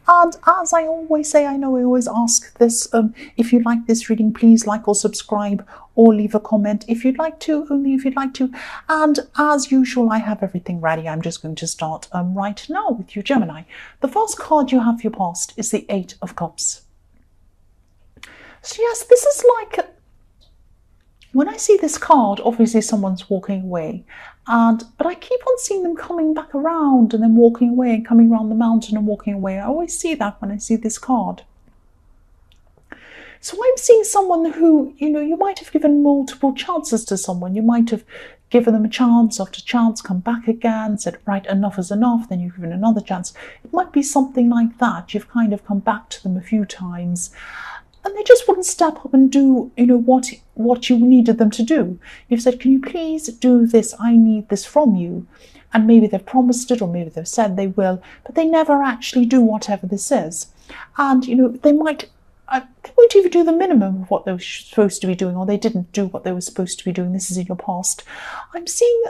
And as I always say, I know I always ask this, if you like this reading, please like or subscribe or leave a comment if you'd like to, only if you'd like to. And as usual, I have everything ready. I'm just going to start right now with you, Gemini. The first card you have for your past is the Eight of Cups. So yes, this is like, when I see this card, obviously someone's walking away, but I keep on seeing them coming back around and then walking away and coming around the mountain and walking away. I always see that when I see this card. So I'm seeing someone who, you might have given multiple chances to someone. You might have given them a chance after chance, come back again, said, right, enough is enough, then you've given another chance. It might be something like that. You've kind of come back to them a few times, and they just wouldn't step up and do, what you needed them to do. You've said, can you please do this? I need this from you. And maybe they've promised it, or maybe they've said they will, but they never actually do whatever this is. And, they won't even do the minimum of what they were supposed to be doing, or they didn't do what they were supposed to be doing. This is in your past. I'm seeing,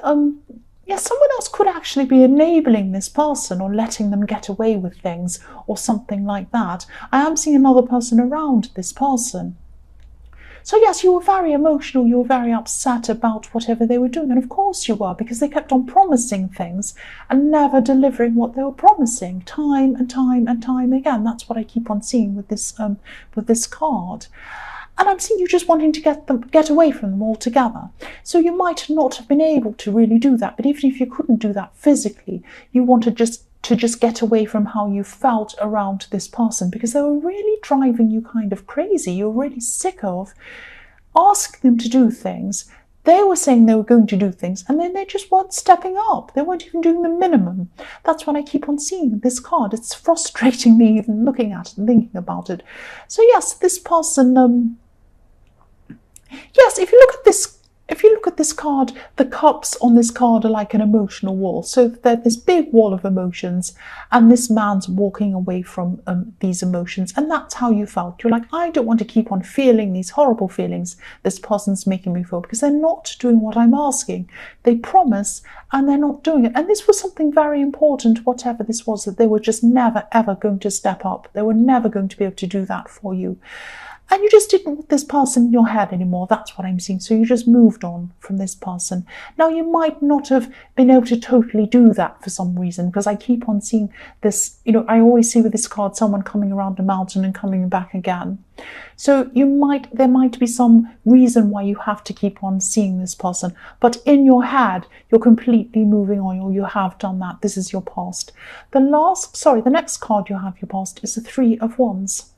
someone else could actually be enabling this person or letting them get away with things or something like that. I am seeing another person around this person. So yes, you were very emotional, you were very upset about whatever they were doing, and of course you were, because they kept on promising things and never delivering what they were promising, time and time and time again. That's what I keep on seeing with this card. And I'm seeing you just wanting to get away from them altogether. So you might not have been able to really do that, but even if you couldn't do that physically, you wanted to just get away from how you felt around this person, because they were really driving you kind of crazy. You were really sick of asking them to do things. They were saying they were going to do things, and then they just weren't stepping up. They weren't even doing the minimum. That's what I keep on seeing in this card. It's frustrating me even looking at it and thinking about it. So yes, this person, yes, if you look at this card, the cups on this card are like an emotional wall. So there's this big wall of emotions, and this man's walking away from these emotions, and that's how you felt. You're like, I don't want to keep on feeling these horrible feelings this person's making me feel, because they're not doing what I'm asking. They promise and they're not doing it. And this was something very important, whatever this was, that they were just never ever going to step up. They were never going to be able to do that for you. And you just didn't want this person in your head anymore. That's what I'm seeing. So you just moved on from this person. Now, you might not have been able to totally do that for some reason, because I keep on seeing this, I always see with this card, someone coming around a mountain and coming back again. So there might be some reason why you have to keep on seeing this person. But in your head, you're completely moving on, or you have done that. This is your past. The next card you have your past is the Three of Wands.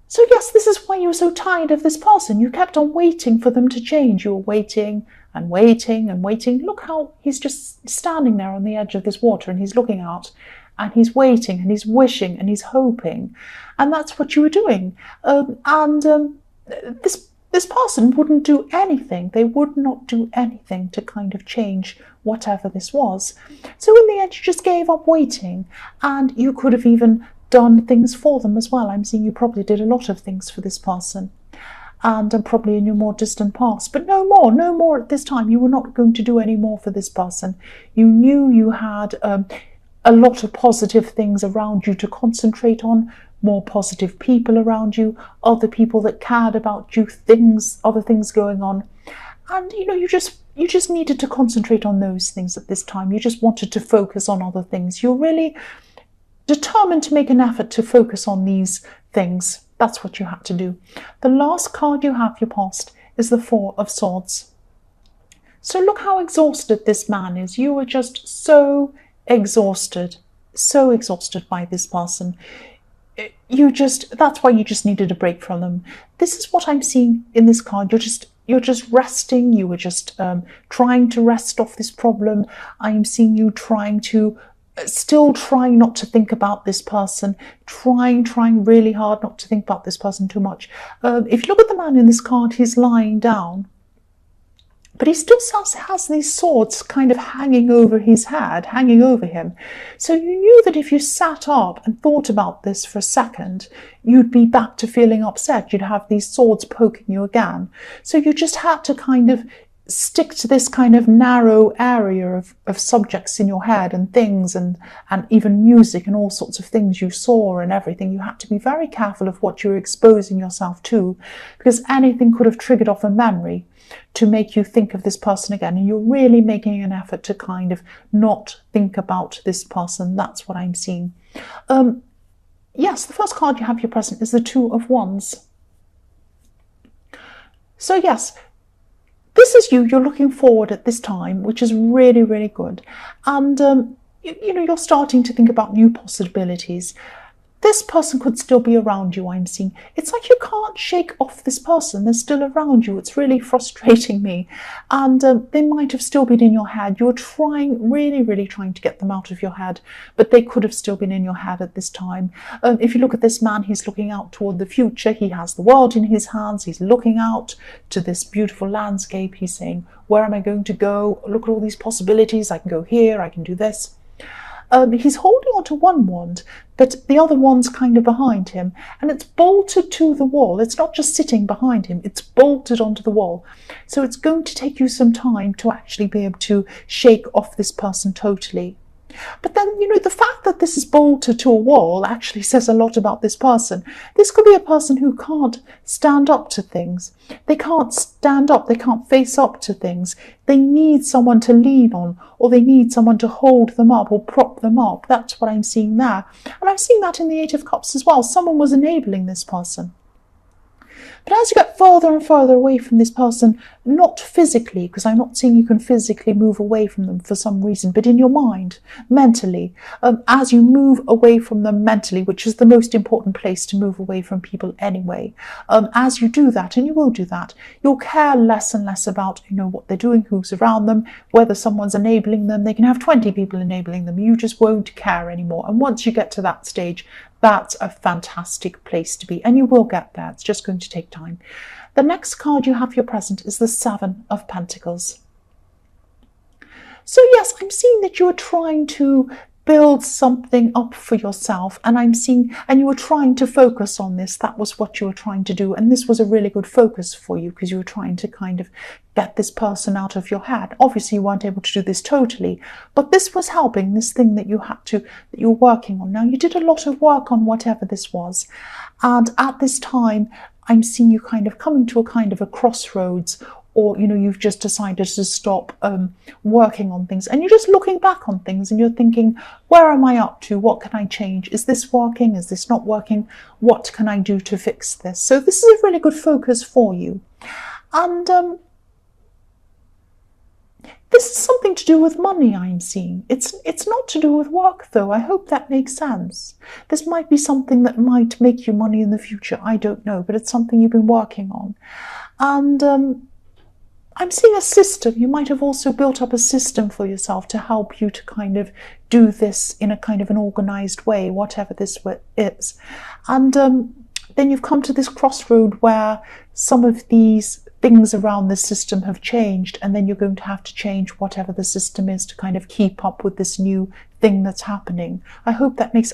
So yes, this is why you were so tired of this person. You kept on waiting for them to change. You were waiting and waiting and waiting. Look how he's just standing there on the edge of this water, and he's looking out, and he's waiting, and he's wishing, and he's hoping. And that's what you were doing. This person wouldn't do anything. They would not do anything to kind of change whatever this was. So in the end, you just gave up waiting, and you could have even done things for them as well. I'm seeing you probably did a lot of things for this person, and probably in your more distant past, but no more at this time. You were not going to do any more for this person. You knew you had a lot of positive things around you to concentrate on, more positive people around you, other people that cared about you, other things going on, and you just needed to concentrate on those things at this time. You just wanted to focus on other things. You're really determined to make an effort to focus on these things. That's what you had to do. The last card you have your past is the Four of Swords. So look how exhausted this man is. You were just so exhausted by this person. That's why you just needed a break from them. This is what I'm seeing in this card. You're just resting. You were just trying to rest off this problem. I'm seeing you still trying not to think about this person, trying really hard not to think about this person too much. If you look at the man in this card, he's lying down, but he still has these swords kind of hanging over his head, hanging over him. So you knew that if you sat up and thought about this for a second, you'd be back to feeling upset. You'd have these swords poking you again. So you just had to kind of stick to this kind of narrow area of subjects in your head and things and even music and all sorts of things you saw and everything. You had to be very careful of what you're exposing yourself to, because anything could have triggered off a memory to make you think of this person again, and you're really making an effort to kind of not think about this person. That's what I'm seeing. Yes, the first card you have your present is the Two of Wands. So yes, this is you. You're looking forward at this time, which is really, really good. And, you're starting to think about new possibilities. This person could still be around you, I'm seeing. It's like you can't shake off this person. They're still around you. It's really frustrating me. And they might have still been in your head. You're really, really trying to get them out of your head, but they could have still been in your head at this time. If you look at this man, he's looking out toward the future. He has the world in his hands. He's looking out to this beautiful landscape. He's saying, where am I going to go? Look at all these possibilities. I can go here. I can do this. He's holding on to one wand, but the other wand's kind of behind him, and it's bolted to the wall. It's not just sitting behind him, it's bolted onto the wall. So it's going to take you some time to actually be able to shake off this person totally. But then, the fact that this is bolted to a wall actually says a lot about this person. This could be a person who can't stand up to things. They can't stand up. They can't face up to things. They need someone to lean on, or they need someone to hold them up or prop them up. That's what I'm seeing there. And I'm seeing that in the Eight of Cups as well. Someone was enabling this person. But as you get further and further away from this person, not physically, because I'm not seeing you can physically move away from them for some reason, but in your mind, mentally, as you move away from them mentally, which is the most important place to move away from people anyway, as you do that, and you will do that, you'll care less and less about, what they're doing, who's around them, whether someone's enabling them. They can have 20 people enabling them. You just won't care anymore. And once you get to that stage, that's a fantastic place to be, and you will get there. It's just going to take time. The next card you have your present is the Seven of Pentacles. So yes, I'm seeing that you are trying to build something up for yourself, and you were trying to focus on this. That was what you were trying to do, and this was a really good focus for you, because you were trying to kind of get this person out of your head. Obviously you weren't able to do this totally, but this was helping, this thing that that you're working on. Now, you did a lot of work on whatever this was, and at this time I'm seeing you kind of coming to a kind of a crossroads, or you've just decided to stop working on things, and you're just looking back on things and you're thinking, where am I up to? What can I change? Is this working? Is this not working? What can I do to fix this? So this is a really good focus for you. And this is something to do with money, I'm seeing. It's not to do with work, though. I hope that makes sense. This might be something that might make you money in the future. I don't know, but it's something you've been working on. And I'm seeing a system. You might have also built up a system for yourself to help you to kind of do this in a kind of an organized way, whatever this is. And then you've come to this crossroad where some of these things around the system have changed, and then you're going to have to change whatever the system is to kind of keep up with this new thing that's happening. I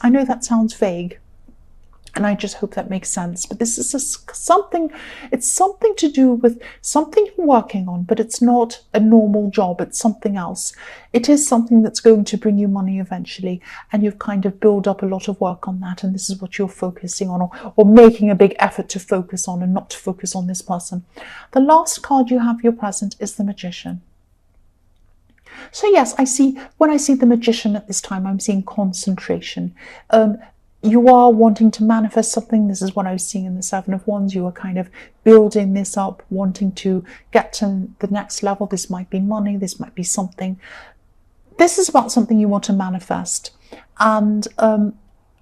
know that sounds vague, and I just hope that makes sense. But this is it's something to do with something you're working on, but it's not a normal job. It's something else. It is something that's going to bring you money eventually, and you've kind of built up a lot of work on that, and this is what you're focusing on, or making a big effort to focus on, and not to focus on this person. The last card you have your present is the Magician. So yes, when I see the Magician at this time, I'm seeing concentration. You are wanting to manifest something. This is what I was seeing in the Seven of Wands. You are kind of building this up, wanting to get to the next level. This might be money. This might be something. This is about something you want to manifest. And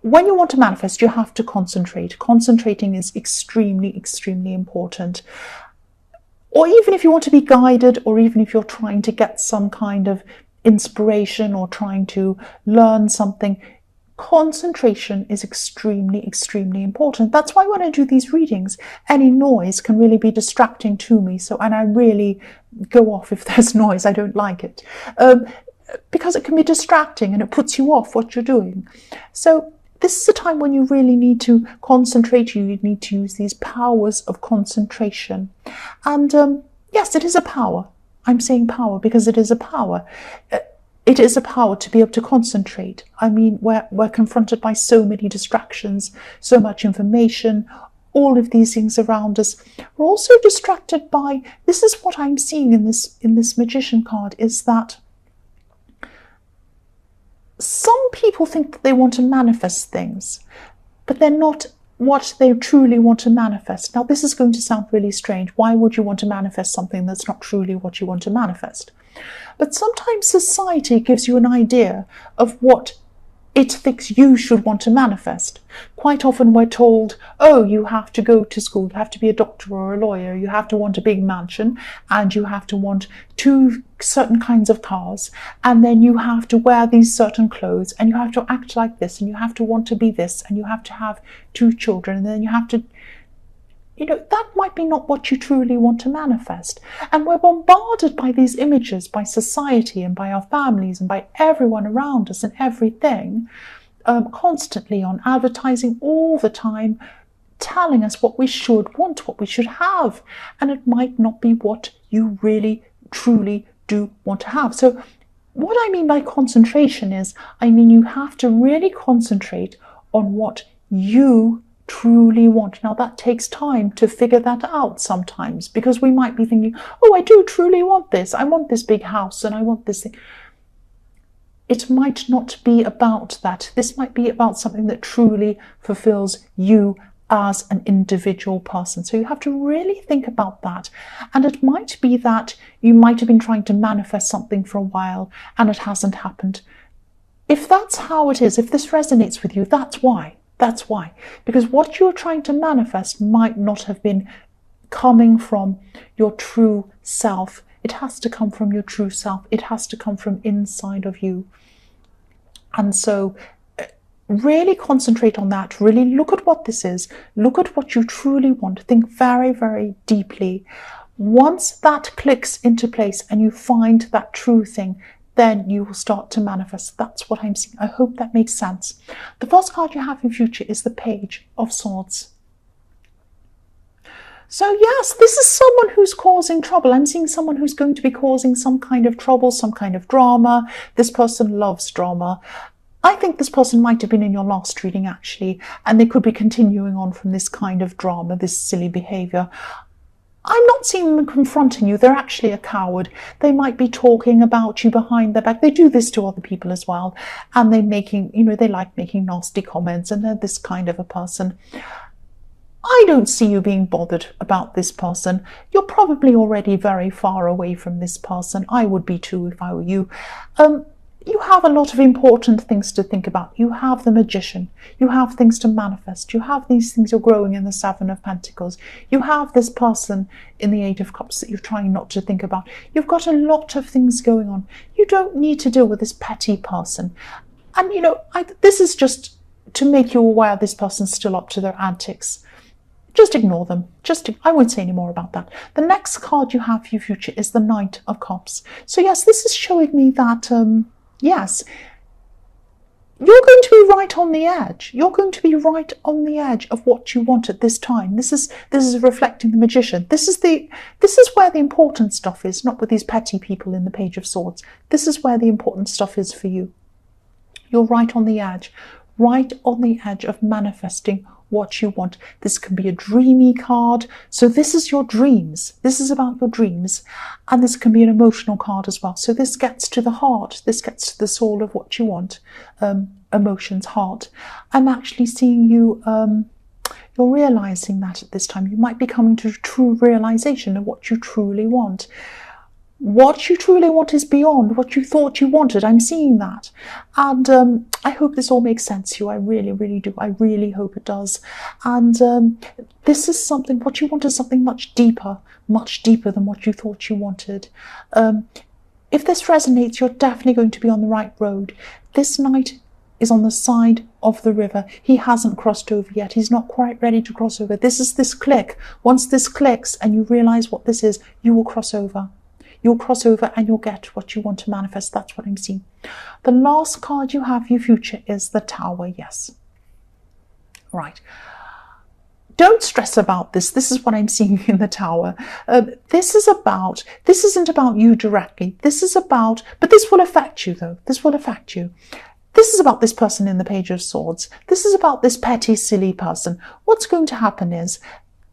when you want to manifest, you have to concentrate. Concentrating is extremely, extremely important. Or even if you want to be guided, or even if you're trying to get some kind of inspiration or trying to learn something, concentration is extremely, extremely important. That's why when I do these readings, any noise can really be distracting to me. And I really go off if there's noise. I don't like it. Because it can be distracting and it puts you off what you're doing. So this is a time when you really need to concentrate. You need to use these powers of concentration. And yes, it is a power. I'm saying power because it is a power. It is a power to be able to concentrate. I mean, we're confronted by so many distractions, so much information, all of these things around us. We're also distracted by, this is what I'm seeing in this Magician card, is that some people think that they want to manifest things, but they're not what they truly want to manifest. Now, this is going to sound really strange. Why would you want to manifest something that's not truly what you want to manifest? But sometimes society gives you an idea of what it thinks you should want to manifest. Quite often we're told, oh, you have to go to school, you have to be a doctor or a lawyer, you have to want a big mansion, and you have to want 2 certain kinds of cars, and then you have to wear these certain clothes, and you have to act like this, and you have to want to be this, and you have to have 2 children, and then you have to, that might be not what you truly want to manifest. And we're bombarded by these images, by society and by our families and by everyone around us and everything, constantly on advertising all the time, telling us what we should want, what we should have. And it might not be what you really, truly do want to have. So what I mean by concentration is, you have to really concentrate on what you truly want. Now, that takes time to figure that out sometimes, because we might be thinking, oh, I do truly want this. I want this big house and I want this thing. It might not be about that. This might be about something that truly fulfills you as an individual person. So you have to really think about that. And it might be that you might have been trying to manifest something for a while and it hasn't happened. If that's how it is, if this resonates with you, that's why. That's why. Because what you're trying to manifest might not have been coming from your true self. It has to come from your true self. It has to come from inside of you. And so really concentrate on that. Really look at what this is. Look at what you truly want. Think very, very deeply. Once that clicks into place and you find that true thing, then you will start to manifest. That's what I'm seeing. I hope that makes sense. The first card you have in future is the Page of Swords. So yes, this is someone who's causing trouble. I'm seeing someone who's going to be causing some kind of trouble, some kind of drama. This person loves drama. I think this person might have been in your last reading, actually, and they could be continuing on from this kind of drama, this silly behavior. I'm not seeing them confronting you. They're actually a coward. They might be talking about you behind their back. They do this to other people as well. And they like making nasty comments, and they're this kind of a person. I don't see you being bothered about this person. You're probably already very far away from this person. I would be too if I were you. You have a lot of important things to think about. You have the Magician. You have things to manifest. You have these things you're growing in the Seven of Pentacles. You have this person in the Eight of Cups that you're trying not to think about. You've got a lot of things going on. You don't need to deal with this petty person. And, this is just to make you aware this person's still up to their antics. Just ignore them. I won't say any more about that. The next card you have for your future is the Knight of Cups. So yes, this is showing me that, yes, you're going to be right on the edge. You're going to be right on the edge of what you want at this time. This is reflecting the Magician. This is where the important stuff is, not with these petty people in the Page of Swords. This is where the important stuff is for you. You're right on the edge of manifesting what you want. This can be a dreamy card. So this is your dreams. This is about your dreams. And this can be an emotional card as well. So this gets to the heart. This gets to the soul of what you want. Emotions, heart. I'm actually seeing you, you're realizing that at this time. You might be coming to a true realization of what you truly want. What you truly want is beyond what you thought you wanted. I'm seeing that. And I hope this all makes sense to you. I really, really do. I really hope it does. And this is something, what you want is something much deeper than what you thought you wanted. If this resonates, you're definitely going to be on the right road. This knight is on the side of the river. He hasn't crossed over yet. He's not quite ready to cross over. This is this click. Once this clicks and you realize what this is, you will cross over. You'll cross over and you'll get what you want to manifest. That's what I'm seeing. The last card you have for your future is the Tower. Yes. Right. don't stress about this. This is what I'm seeing in the Tower. This isn't about you directly. This is about, but this will affect you though. This will affect you. This is about this person in the Page of Swords. This is about this petty, silly person. What's going to happen is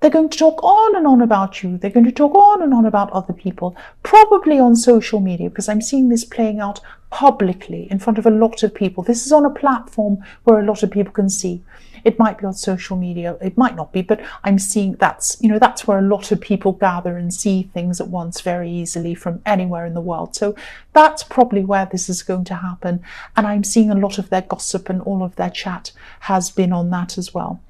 they're going to talk on and on about you. They're going to talk on and on about other people, probably on social media, because I'm seeing this playing out publicly in front of a lot of people. This is on a platform where a lot of people can see. It might be on social media, it might not be, but I'm seeing that's where a lot of people gather and see things at once very easily from anywhere in the world. So that's probably where this is going to happen. And I'm seeing a lot of their gossip and all of their chat has been on that as well.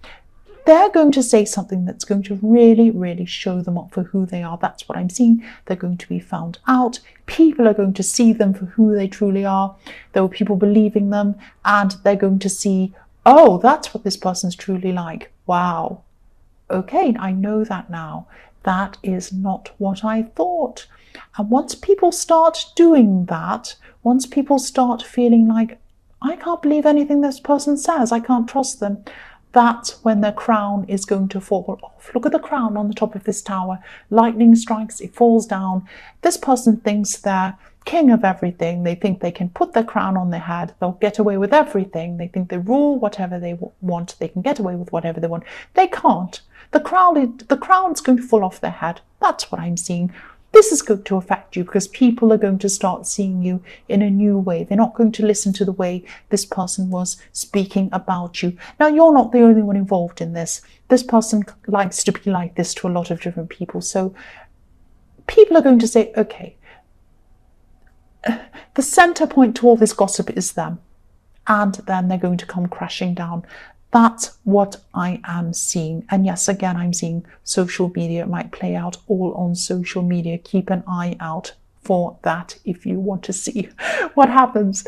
They're going to say something that's going to really, really show them up for who they are. That's what I'm seeing. They're going to be found out. People are going to see them for who they truly are. There were people believing them, and they're going to see, oh, that's what this person's truly like. Wow. Okay, I know that now. That is not what I thought. And once people start doing that, once people start feeling like, I can't believe anything this person says, I can't trust them, that's when their crown is going to fall off. Look at the crown on the top of this tower. Lightning strikes, it falls down. This person thinks they're king of everything. They think they can put their crown on their head. They'll get away with everything. They think they rule whatever they want. They can get away with whatever they want. They can't. The crown's going to fall off their head. That's what I'm seeing. This is going to affect you because people are going to start seeing you in a new way. They're not going to listen to the way this person was speaking about you. Now, you're not the only one involved in this. This person likes to be like this to a lot of different people. So people are going to say, okay, the center point to all this gossip is them. And then they're going to come crashing down. That's what I am seeing. And yes, again, I'm seeing social media. It might play out all on social media. Keep an eye out for that if you want to see what happens.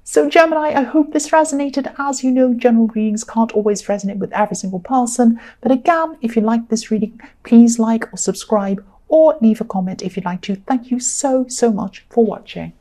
So Gemini, I hope this resonated. As you know, general readings can't always resonate with every single person. But again, if you like this reading, please like or subscribe or leave a comment if you'd like to. Thank you so much for watching.